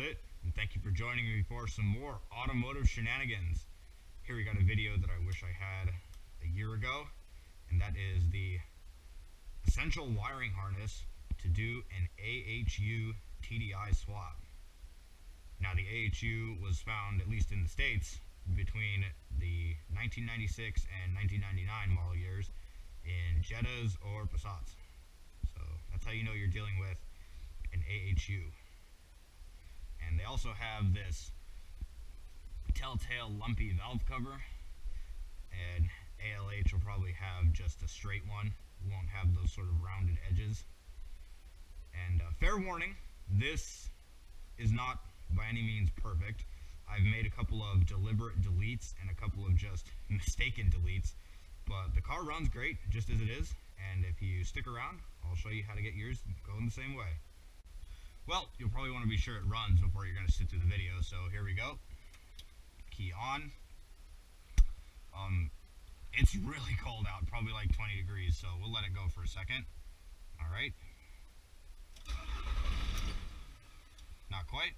it, and thank you for joining me for some more automotive shenanigans. Here we got a video that I wish I had a year ago, and that is the essential wiring harness to do an AHU TDI swap. Now the AHU was found, at least in the States, between the 1996 and 1999 model years in Jettas or Passats. So that's how you know you're dealing with an AHU. And they also have this telltale lumpy valve cover, and ALH will probably have just a straight one. It won't have those sort of rounded edges. And fair warning, this is not by any means perfect. I've made a couple of deliberate deletes and a couple of just mistaken deletes, but the car runs great just as it is, and if you stick around, I'll show you how to get yours going the same way. Well, you'll probably want to be sure it runs before you're going to sit through the video, so here we go. Key on. It's really cold out, probably like 20 degrees, so we'll let it go for a second. Alright. Not quite.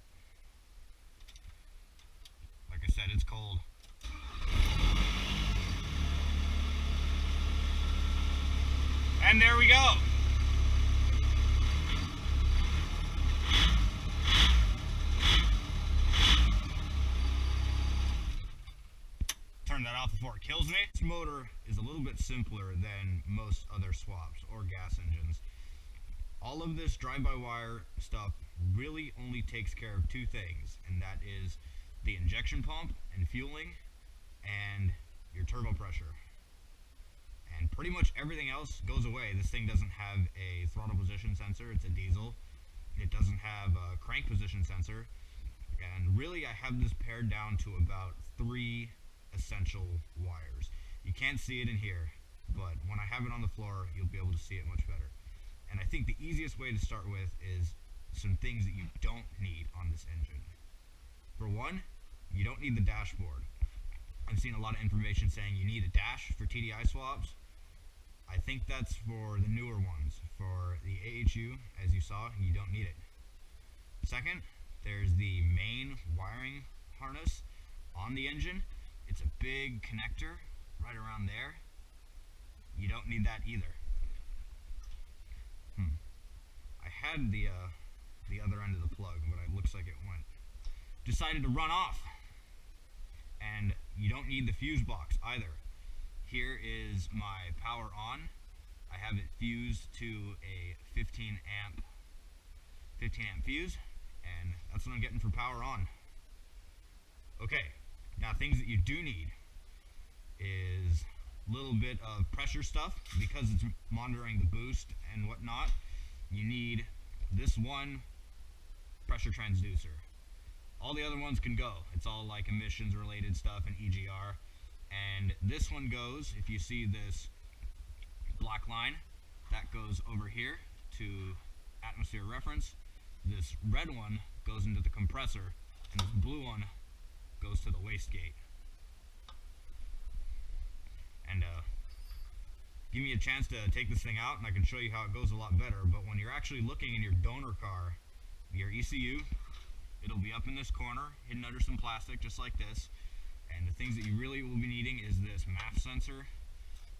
Like I said, it's cold. And there we go. Turn that off before it kills me. This motor is a little bit simpler than most other swaps or gas engines. All of this drive-by-wire stuff really only takes care of two things, and that is the injection pump and fueling and your turbo pressure. And pretty much everything else goes away. This thing doesn't have a throttle position sensor, it's a diesel. It doesn't have a crank position sensor. And really I have this pared down to about 3 essential wires. You can't see it in here, but when I have it on the floor, you'll be able to see it much better. And I think the easiest way to start with is some things that you don't need on this engine. For one, you don't need the dashboard. I've seen a lot of information saying you need a dash for TDI swaps. I think that's for the newer ones. For the AHU, as you saw, you don't need it. Second, there's the main wiring harness on the engine. It's a big connector right around there. You don't need that either. I had the other end of the plug, but it looks like it decided to run off. And you don't need the fuse box either. Here is my power on. I have it fused to a 15 amp fuse, and that's what I'm getting for power on. Okay, now things that you do need is a little bit of pressure stuff, because it's monitoring the boost and whatnot. You need this one pressure transducer. All the other ones can go. It's all like emissions related stuff and EGR. And this one goes, if you see this black line, that goes over here to atmosphere reference. This red one goes into the compressor, and this blue one goes to the wastegate. And give me a chance to take this thing out and I can show you how it goes a lot better. But when you're actually looking in your donor car, your ECU, it'll be up in this corner, hidden under some plastic, just like this. And the things that you really will be needing is this MAF sensor,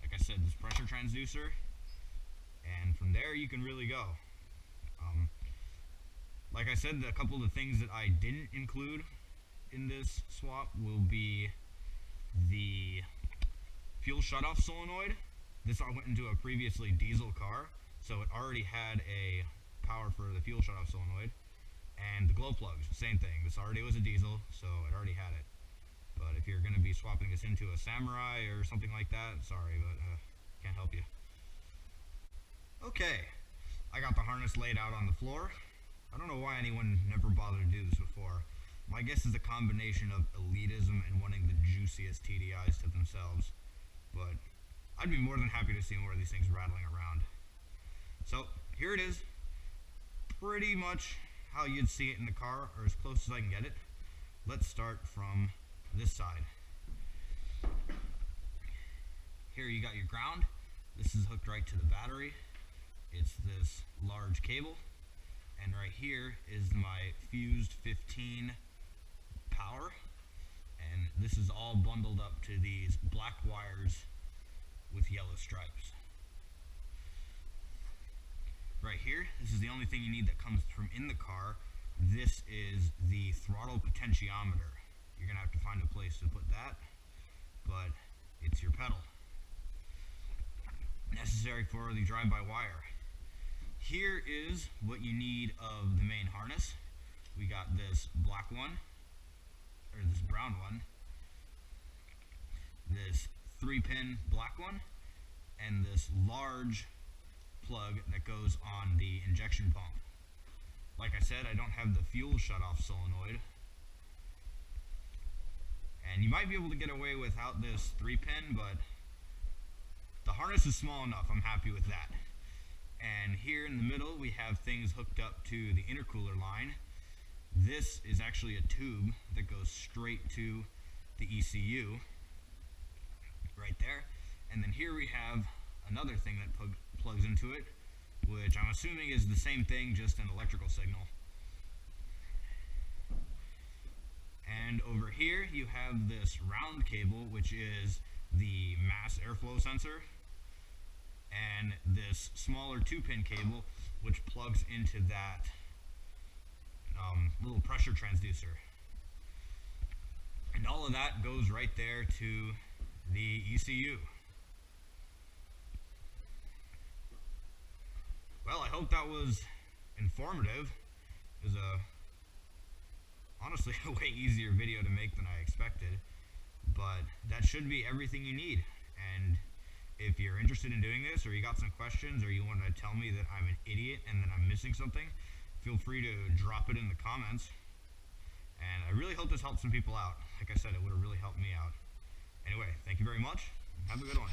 like I said, this pressure transducer, and from there you can really go. Like I said, a couple of the things that I didn't include in this swap will be the fuel shutoff solenoid. This all went into a previously diesel car, so it already had a power for the fuel shutoff solenoid. And the glow plugs, same thing. This already was a diesel, so it already had it. But if you're going to be swapping this into a Samurai or something like that, sorry, but can't help you. Okay, I got the harness laid out on the floor. I don't know why anyone never bothered to do this before. My guess is a combination of elitism and wanting the juiciest TDIs to themselves. But I'd be more than happy to see more of these things rattling around. So here it is. Pretty much how you'd see it in the car, or as close as I can get it. Let's start from this side. Here you got your ground. This is hooked right to the battery. It's this large cable. And right here is my fused 15 power, and this is all bundled up to these black wires with yellow stripes. Right here, this is the only thing you need that comes from in the car. This is the throttle potentiometer. You're gonna have to find a place to put that, but it's your pedal. Necessary for the drive-by-wire. Here is what you need of the main harness. We got this black one, or this brown one, this 3-pin black one, and this large plug that goes on the injection pump. Like I said, I don't have the fuel shutoff solenoid, and you might be able to get away without this 3-pin, but the harness is small enough. I'm happy with that. And here in the middle we have things hooked up to the intercooler line. This is actually a tube that goes straight to the ECU right there. And then here we have another thing that plugs into it, which I'm assuming is the same thing, just an electrical signal. And over here you have this round cable, which is the mass airflow sensor, and this smaller 2-pin cable, which plugs into that little pressure transducer. And all of that goes right there to the ECU. Well, I hope that was informative. It was honestly a way easier video to make than I expected, but that should be everything you need. And if you're interested in doing this, or you got some questions, or you want to tell me that I'm an idiot and that I'm missing something, feel free to drop it in the comments. And I really hope this helped some people out. Like I said, it would have really helped me out. Anyway, thank you very much. Have a good one.